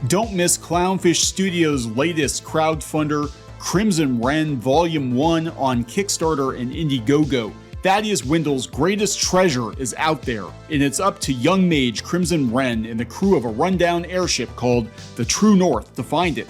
Don't miss Clownfish Studios' latest crowdfunder, Crimson Wren Volume 1 on Kickstarter and Indiegogo. Thaddeus Wendell's greatest treasure is out there, and it's up to young mage Crimson Wren and the crew of a rundown airship called the True North to find it.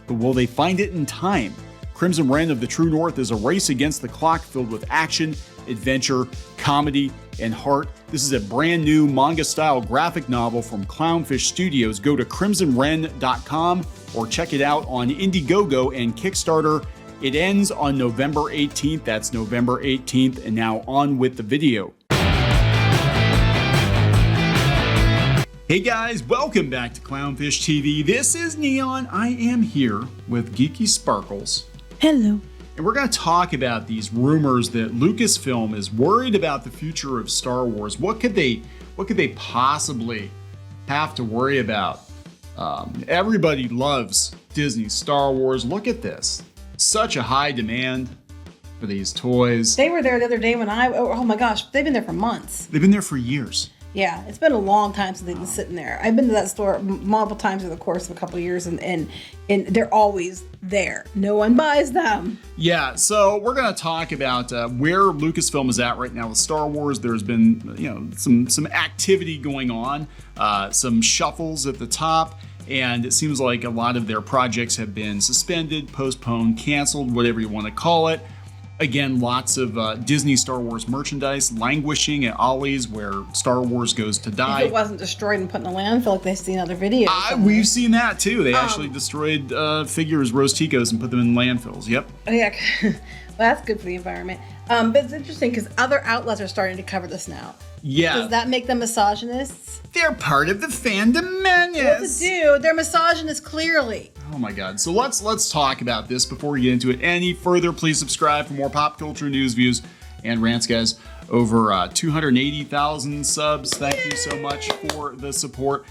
But will they find it in time? Crimson Wren of the True North is a race against the clock filled with action, adventure, comedy, and heart. This is a brand new manga-style graphic novel from Clownfish Studios. Go to crimsonwren.com or check it out on Indiegogo and Kickstarter. It ends on November 18th. That's November 18th. And now on with the video. Hey guys, welcome back to Clownfish TV. This is Neon. I am here with Geeky Sparkles. Hello. And we're going to talk about these rumors that Lucasfilm is worried about the future of Star Wars. What could they possibly have to worry about? Everybody loves Disney Star Wars. Look at this. Such a high demand for these toys. They were there the other day when oh my gosh, they've been there for months. They've been there for years. Yeah, it's been a long time since they've been sitting there. I've been to that store multiple times over the course of a couple of years, and they're always there. No one buys them. Yeah, so we're going to talk about where Lucasfilm is at right now with Star Wars. There's been, some activity going on, some shuffles at the top, and it seems like a lot of their projects have been suspended, postponed, canceled, whatever you want to call it. Again, lots of Disney Star Wars merchandise languishing at Ollie's where Star Wars goes to die. If it wasn't destroyed and put in a landfill like they've seen other videos. We've seen that too. They actually destroyed figures, Rose-Ticos, and put them in landfills. Yep. Oh, yeah. Well, that's good for the environment. But it's interesting because other outlets are starting to cover this now. Yeah. Does that make them misogynists? They're part of the fandom menace. What to do? They're misogynists, clearly. Oh my God. So let's talk about this before we get into it any further. Please subscribe for more pop culture news, views, and rants, guys. Over 280,000 subs. Thank you so much for the support.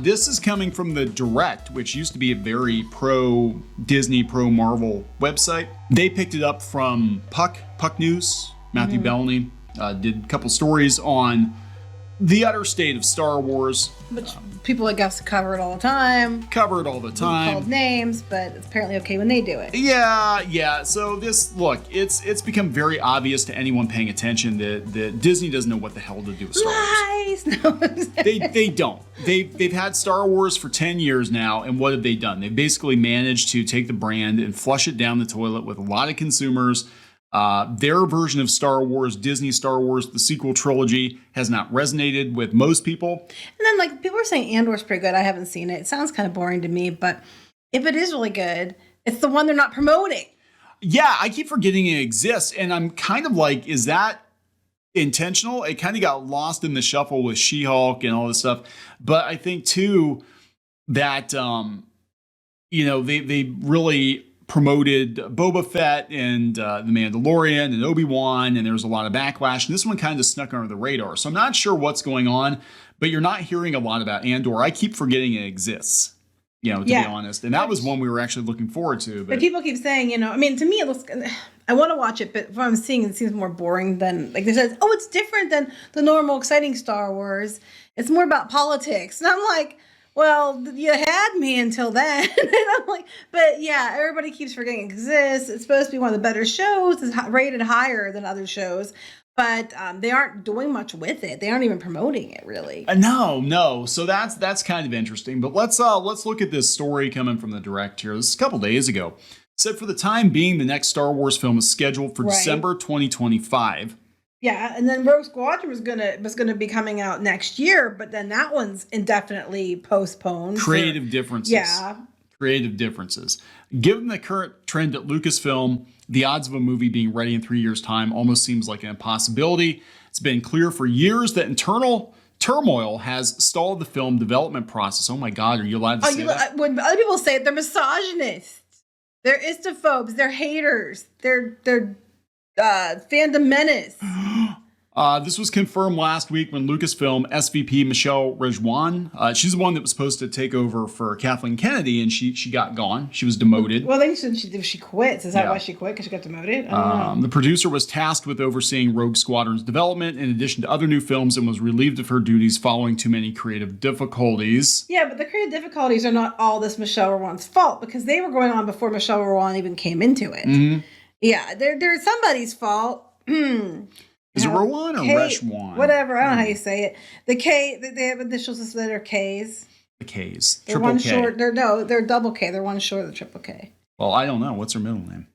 This is coming from the Direct, which used to be a very pro-Disney, pro-Marvel website. They picked it up from Puck News. Matthew Bellany did a couple stories on the utter state of Star Wars. Which people, I guess, cover it all the time. Called names, but it's apparently okay when they do it. Yeah. So it's become very obvious to anyone paying attention that Disney doesn't know what the hell to do with Star Wars. Lies! No, they don't. They've had Star Wars for 10 years now, and what have they done? They've basically managed to take the brand and flush it down the toilet with a lot of consumers. Their version of Star Wars, Disney Star Wars, the sequel trilogy, has not resonated with most people. And then, people are saying Andor's pretty good. I haven't seen it. It sounds kind of boring to me, but if it is really good, it's the one they're not promoting. Yeah, I keep forgetting it exists, and I'm kind of like, is that intentional? It kind of got lost in the shuffle with She-Hulk and all this stuff. But I think, too, that, they really promoted Boba Fett and The Mandalorian and Obi-Wan, and there was a lot of backlash. And this one kind of snuck under the radar. So I'm not sure what's going on, but you're not hearing a lot about Andor. I keep forgetting it exists, to be honest. And that was one we were actually looking forward to. But people keep saying, to me, it looks, I want to watch it, but what I'm seeing, it seems more boring than, they said, it's different than the normal exciting Star Wars. It's more about politics. And I'm like, well, you had me until then. And I'm like, but yeah, everybody keeps forgetting it exists. It's supposed to be one of the better shows. It's rated higher than other shows, but they aren't doing much with it. They aren't even promoting it, really. No. So that's kind of interesting. But let's look at this story coming from the Direct here. This is a couple days ago. It said for the time being, the next Star Wars film is scheduled for December 2025. Yeah, and then Rogue Squadron was gonna be coming out next year, but then that one's indefinitely postponed. Creative differences. Yeah. Creative differences. Given the current trend at Lucasfilm, the odds of a movie being ready in 3 years' time almost seems like an impossibility. It's been clear for years that internal turmoil has stalled the film development process. Oh my God, are you allowed to say that? When other people say it, they're misogynists. They're istophobes. They're haters. They're fandom menace. This was confirmed last week when Lucasfilm SVP Michelle Rejwan, she's the one that was supposed to take over for Kathleen Kennedy, and she got gone. She was demoted. Well, they said she quits. Is that why she quit? Because she got demoted? I don't know. The producer was tasked with overseeing Rogue Squadron's development in addition to other new films and was relieved of her duties following too many creative difficulties. Yeah, but the creative difficulties are not all this Michelle Rejwan's fault because they were going on before Michelle Rejwan even came into it. Mm-hmm. Yeah, they're somebody's fault. Is it Rowan or Reshwan? Whatever, I don't know how you say it. The K, they have initials that are Ks. The Ks. They're Triple one K. short. They're double K. They're one short of the triple K. Well, I don't know. What's her middle name?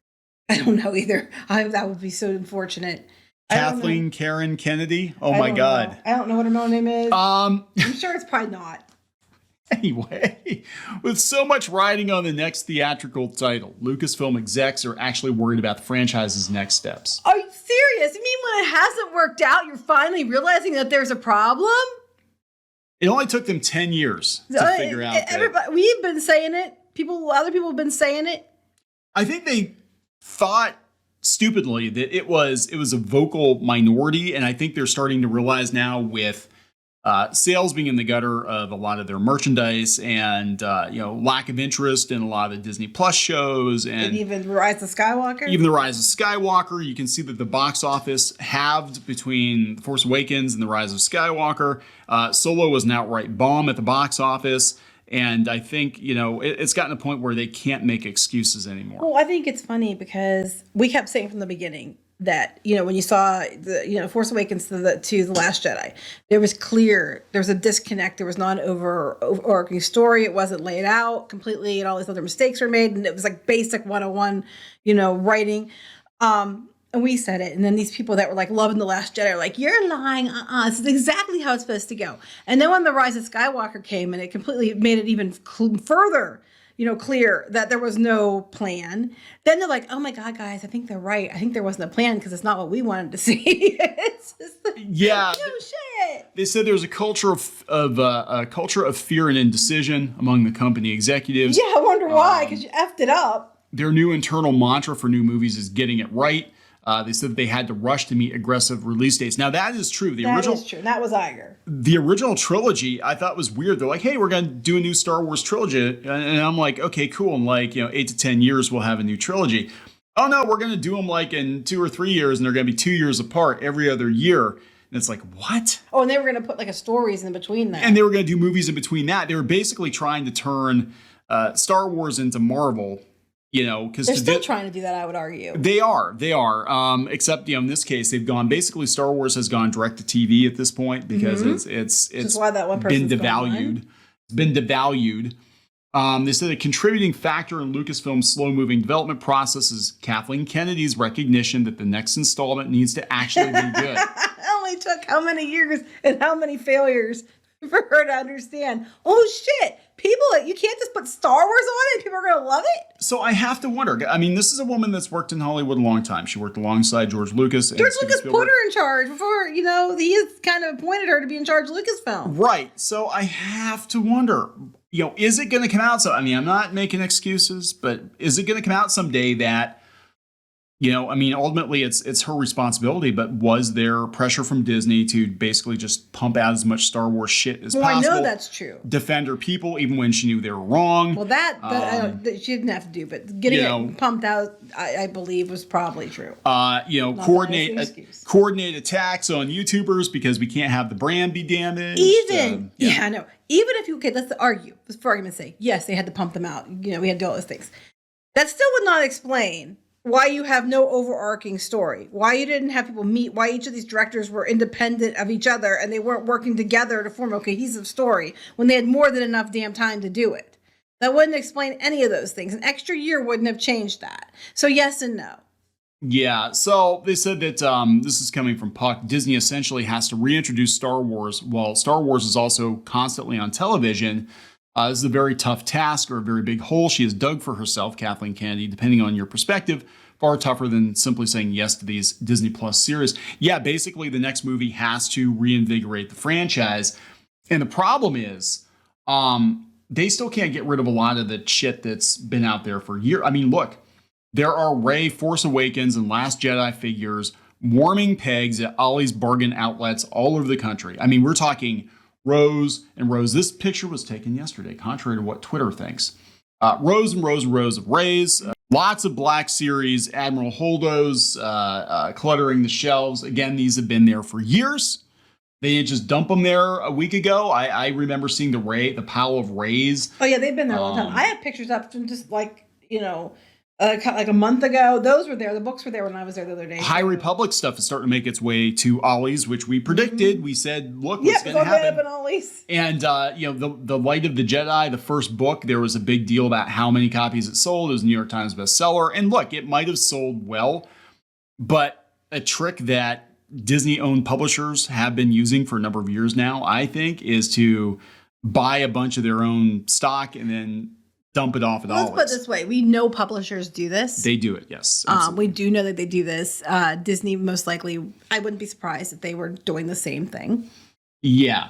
I don't know either. That would be so unfortunate. Kathleen Karen Kennedy? Oh I my don't God. know. I don't know what her middle name is. I'm sure it's probably not. Anyway, with so much riding on the next theatrical title, Lucasfilm execs are actually worried about the franchise's next steps. Are you serious? You mean when it hasn't worked out, you're finally realizing that there's a problem? It only took them 10 years to figure out that. We've been saying it. Other people have been saying it. I think they thought stupidly that it was a vocal minority, and I think they're starting to realize now with sales being in the gutter of a lot of their merchandise and lack of interest in a lot of the Disney Plus shows and even the Rise of Skywalker. Even the Rise of Skywalker, you can see that the box office halved between The Force Awakens and the Rise of Skywalker. Solo was an outright bomb at the box office. And I think, it's gotten to a point where they can't make excuses anymore. Well, I think it's funny because we kept saying from the beginning that, when you saw the, Force Awakens to the Last Jedi, there was a disconnect. There was not an overarching story. It wasn't laid out completely and all these other mistakes were made. And it was like basic 101, writing. And we said it. And then these people that were like loving The Last Jedi are like, you're lying. This is exactly how it's supposed to go. And then when The Rise of Skywalker came and it completely made it even further clear that there was no plan. Then they're like, oh my God, guys, I think they're right. I think there wasn't a plan because it's not what we wanted to see. It's just like, yeah. No shit. They said there's a culture of fear and indecision among the company executives. Yeah, I wonder why, because you effed it up. Their new internal mantra for new movies is getting it right. They said that they had to rush to meet aggressive release dates. Now, that is true. That is true. That was Iger. The original trilogy, I thought was weird. They're like, hey, we're going to do a new Star Wars trilogy. And I'm like, okay, cool. In 8 to 10 years, we'll have a new trilogy. Oh, no, we're going to do them in 2 or 3 years, and they're going to be 2 years apart every other year. And it's like, what? Oh, and they were going to put a stories in between that. And they were going to do movies in between that. They were basically trying to turn Star Wars into Marvel. Because they're still trying to do that, I would argue. They are. Except, in this case, they've gone, basically Star Wars has gone direct to TV at this point because it's why that one been devalued. It's been devalued. They said a contributing factor in Lucasfilm's slow-moving development process is Kathleen Kennedy's recognition that the next installment needs to actually be good. It only took how many years and how many failures for her to understand, oh shit, you can't just put Star Wars on it and people are going to love it? So I have to wonder. I mean, this is a woman that's worked in Hollywood a long time. She worked alongside George Lucas. George Lucas put her in charge before, he has kind of appointed her to be in charge of Lucasfilm. Right. So I have to wonder, is it going to come out? So, I'm not making excuses, but is it going to come out someday that, ultimately it's her responsibility, but was there pressure from Disney to basically just pump out as much Star Wars shit as possible? I know that's true. Defend her people even when she knew they were wrong. Well, that she didn't have to do, but getting it pumped out, I believe, was probably true. Coordinate attacks on YouTubers because we can't have the brand be damaged. I know. Even if let's argue, for argument's sake, yes, they had to pump them out. We had to do all those things. That still would not explain why you have no overarching story, why you didn't have people meet, why each of these directors were independent of each other and they weren't working together to form a cohesive story when they had more than enough damn time to do it. That wouldn't explain any of those things. An extra year wouldn't have changed that. So yes and no. Yeah, so they said that this is coming from Puck. Disney essentially has to reintroduce Star Wars while Star Wars is also constantly on television. This is a very tough task or a very big hole she has dug for herself, Kathleen Kennedy, depending on your perspective. Far tougher than simply saying yes to these Disney Plus series. Yeah, basically the next movie has to reinvigorate the franchise. And the problem is they still can't get rid of a lot of the shit that's been out there for years. Look, there are Rey, Force Awakens, and Last Jedi figures warming pegs at Ollie's bargain outlets all over the country. I mean, we're talking rows and rows. This picture was taken yesterday, contrary to what Twitter thinks. Rows and rows and rows of Rays. Lots of Black Series Admiral Holdos cluttering the shelves. Again, these have been there for years. They didn't just dump them there a week ago. I remember seeing the pile of Rays. Oh yeah, they've been there a long time. I have pictures up from just like, like a month ago. Those were there. The books were there when I was there the other day. High Republic stuff is starting to make its way to Ollie's, which we predicted. We said, look, what's going to happen. And, the Light of the Jedi, the first book, there was a big deal about how many copies it sold. It was a New York Times bestseller. And look, it might have sold well, but a trick that Disney-owned publishers have been using for a number of years now, I think, is to buy a bunch of their own stock and then dump it off at Ollie's. Let's put it this way. We know publishers do this. They do it, yes. We do know that they do this. Disney, most likely, I wouldn't be surprised if they were doing the same thing. Yeah.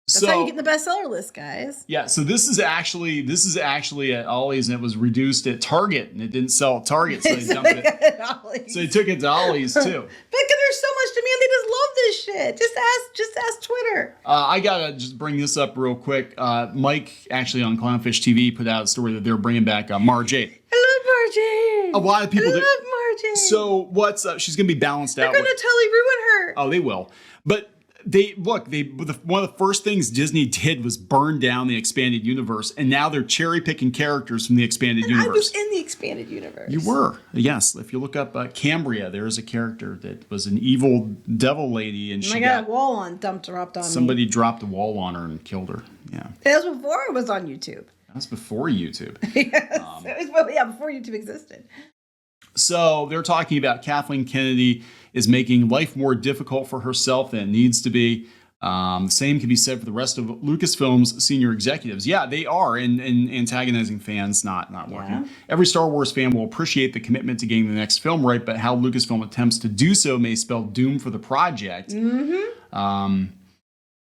That's how you get the bestseller list, guys. Yeah, so this is actually at Ollie's, and it was reduced at Target, and it didn't sell at Target, so they dumped it. So they took it to Ollie's too. Because there's so much demand, they just love this shit. Just ask Twitter. I gotta just bring this up real quick. Mike actually on Clownfish TV put out a story that they're bringing back Marge 8. I love Marge 8. A lot of people love Marge 8. So what's up? She's gonna be balanced out. They're gonna totally ruin her. Oh, they will. But one of the first things Disney did was burn down the expanded universe, and now they're cherry picking characters from the expanded universe. I was in the expanded universe. You were, yes. If you look up Cambria, there is a character that was an evil devil lady, and she got a wall on dropped on somebody dropped a wall on her and killed her. Yeah, that was before it was on YouTube. That was before YouTube. Yes, it was, before YouTube existed. So they're talking about Kathleen Kennedy is making life more difficult for herself than it needs to be. The same can be said for the rest of Lucasfilm's senior executives. Yeah, they are, and antagonizing fans not working. Yeah. Every Star Wars fan will appreciate the commitment to getting the next film right, but how Lucasfilm attempts to do so may spell doom for the project. Mm-hmm.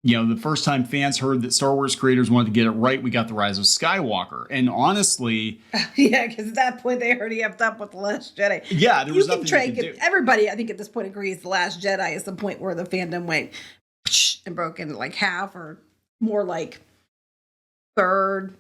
The first time fans heard that Star Wars creators wanted to get it right, we got The Rise of Skywalker. And honestly... yeah, because at that point, they already effed up with The Last Jedi. Yeah, there was nothing you could do. Everybody, I think, at this point agrees The Last Jedi is the point where the fandom went and broke into like half or more like third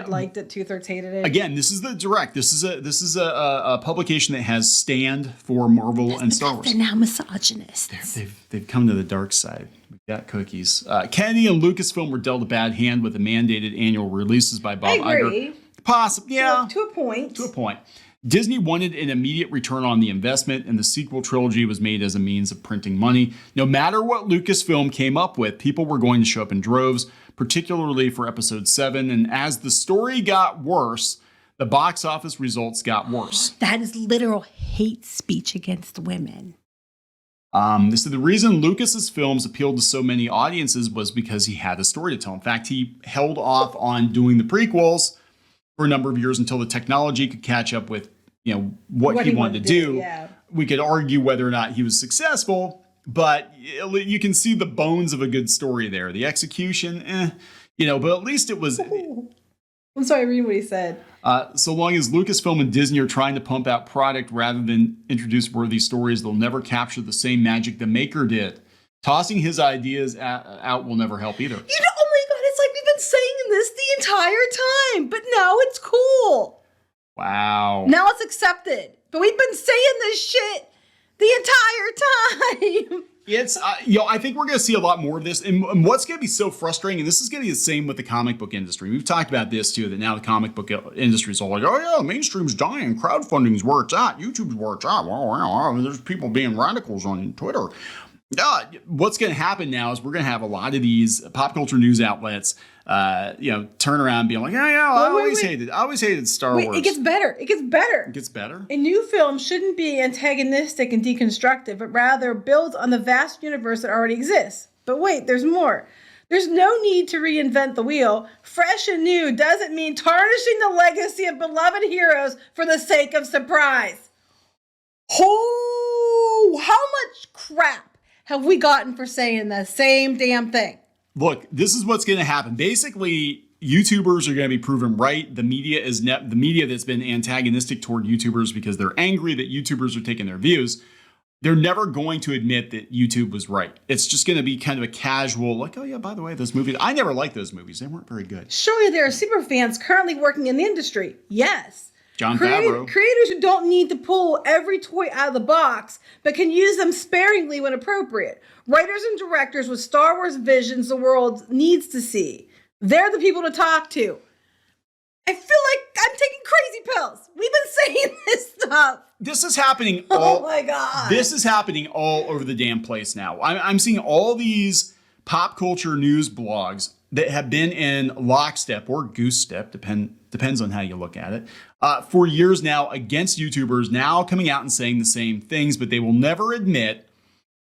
liked it, 2/3 hated it. Again, this is the direct. This is a publication that has stand for Marvel and Star Wars. They're now misogynists. They've come to the dark side. We've got cookies. Kennedy and Lucasfilm were dealt a bad hand with the mandated annual releases by Bob Iger. Possibly, yeah. To a point. To a point. Disney wanted an immediate return on the investment, and the sequel trilogy was made as a means of printing money. No matter what Lucasfilm came up with, people were going to show up in droves, particularly for Episode 7. And as the story got worse, the box office results got worse. That is literal hate speech against women. So the reason Lucas's films appealed to so many audiences was because he had a story to tell. In fact, he held off on doing the prequels for a number of years until the technology could catch up with, what he wanted to do. Yeah. We could argue whether or not he was successful, but you can see the bones of a good story there. The execution, but at least it was. I'm sorry, read what he said. So long as Lucasfilm and Disney are trying to pump out product rather than introduce worthy stories, they'll never capture the same magic the maker did. Tossing his ideas out will never help either. Oh my God, it's like we've been saying this the entire time, but now it's cool. Wow. Now it's accepted. But we've been saying this shit the entire time. It's, I think we're going to see a lot more of this. And what's going to be so frustrating, and this is going to be the same with the comic book industry. We've talked about this too, that now the comic book industry is all like, oh yeah, mainstream's dying, crowdfunding's where it's at, YouTube's where it's at. Well, there's people being radicals on Twitter. What's going to happen now is we're going to have a lot of these pop culture news outlets, turn around and be like, I always hated Star Wars. It gets better. It gets better. A new film shouldn't be antagonistic and deconstructive, but rather builds on the vast universe that already exists. But wait, there's more. There's no need to reinvent the wheel. Fresh and new doesn't mean tarnishing the legacy of beloved heroes for the sake of surprise. Oh, how much crap have we gotten for saying the same damn thing? Look, this is what's going to happen. Basically, YouTubers are going to be proven right. The media the media that's been antagonistic toward YouTubers because they're angry that YouTubers are taking their views. they're never going to admit that YouTube was right. It's just going to be kind of a casual, like, oh yeah, by the way, those movies, I never liked those movies. They weren't very good. Surely there are super fans currently working in the industry. Yes. John Favreau. Creators who don't need to pull every toy out of the box, but can use them sparingly when appropriate. Writers and directors with Star Wars visions the world needs to see. They're the people to talk to. I feel like I'm taking crazy pills. We've been saying this stuff. This is happening Oh my God. This is happening all over the damn place now. I'm seeing all these pop culture news blogs that have been in lockstep or goose step, depends on how you look at it, for years now against YouTubers, now coming out and saying the same things, but they will never admit,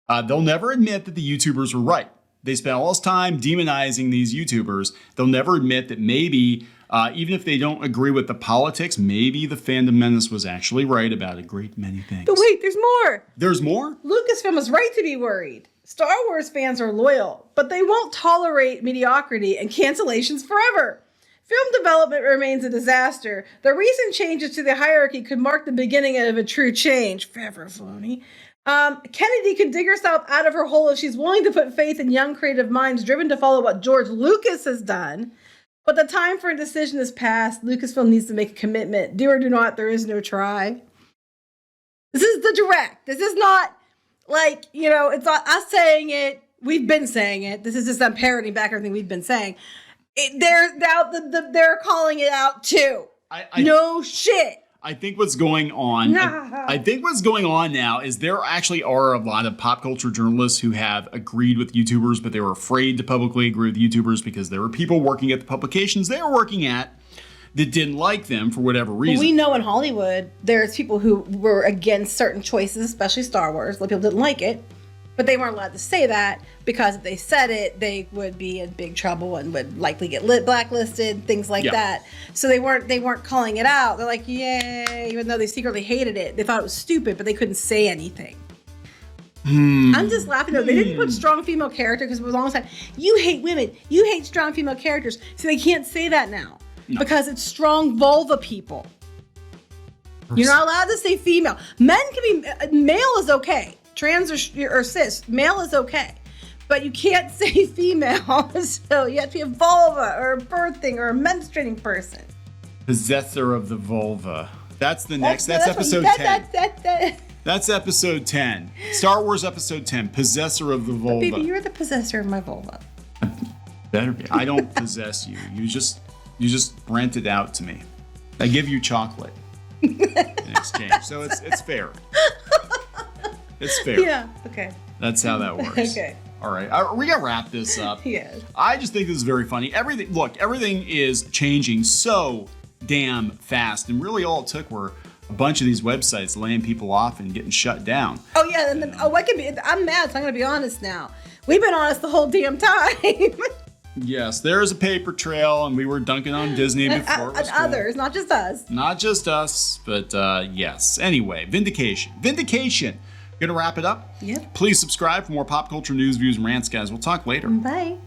that the YouTubers were right. They spent all this time demonizing these YouTubers. They'll never admit that maybe, even if they don't agree with the politics, maybe the Fandom Menace was actually right about a great many things. But wait, there's more. There's more? Lucasfilm is right to be worried. Star Wars fans are loyal, but they won't tolerate mediocrity and cancellations forever. Film development remains a disaster. The recent changes to the hierarchy could mark the beginning of a true change. Favreau Filoni. Kennedy can dig herself out of her hole if she's willing to put faith in young creative minds driven to follow what George Lucas has done. But the time for a decision is past. Lucasfilm needs to make a commitment. Do or do not, there is no try. This is the direct. This is not like, it's not us saying it. We've been saying it. This is just I'm parroting back everything we've been saying. They're calling it out too. No shit. I think what's going on. I think what's going on now is there actually are a lot of pop culture journalists who have agreed with YouTubers, but they were afraid to publicly agree with YouTubers because there were people working at the publications they were working at that didn't like them for whatever reason. We know in Hollywood there's people who were against certain choices, especially Star Wars. People didn't like it, but they weren't allowed to say that because if they said it, they would be in big trouble and would likely get blacklisted, things like that. So they weren't calling it out. They're like, yay, even though they secretly hated it. They thought it was stupid, but they couldn't say anything. I'm just laughing though. They didn't put strong female character because for a long time, you hate women, you hate strong female characters. So they can't say that now because it's strong vulva people. You're not allowed to say female. Men can be, male is okay. Trans or cis, male is okay. But you can't say female, so you have to be a vulva or a birthing or a menstruating person. Possessor of the vulva. That's the next. That's episode 10. That's episode 10. Star Wars episode 10. Possessor of the vulva. Baby, you're the possessor of my vulva. Better be. I don't possess you. You just rent it out to me. I give you chocolate in exchange. So it's fair. It's fair. Yeah. Okay. That's how that works. Okay. All right. We gotta wrap this up. Yes. I just think this is very funny. Everything is changing so damn fast, and really all it took were a bunch of these websites laying people off and getting shut down. Oh yeah, and then I'm mad, so I'm gonna be honest now. We've been honest the whole damn time. Yes, there is a paper trail, and we were dunking on Disney before. And others, not just us. Not just us, but yes. Anyway, Vindication. Gonna wrap it up? Yep. Please subscribe for more pop culture news, views, and rants, guys. We'll talk later. Bye.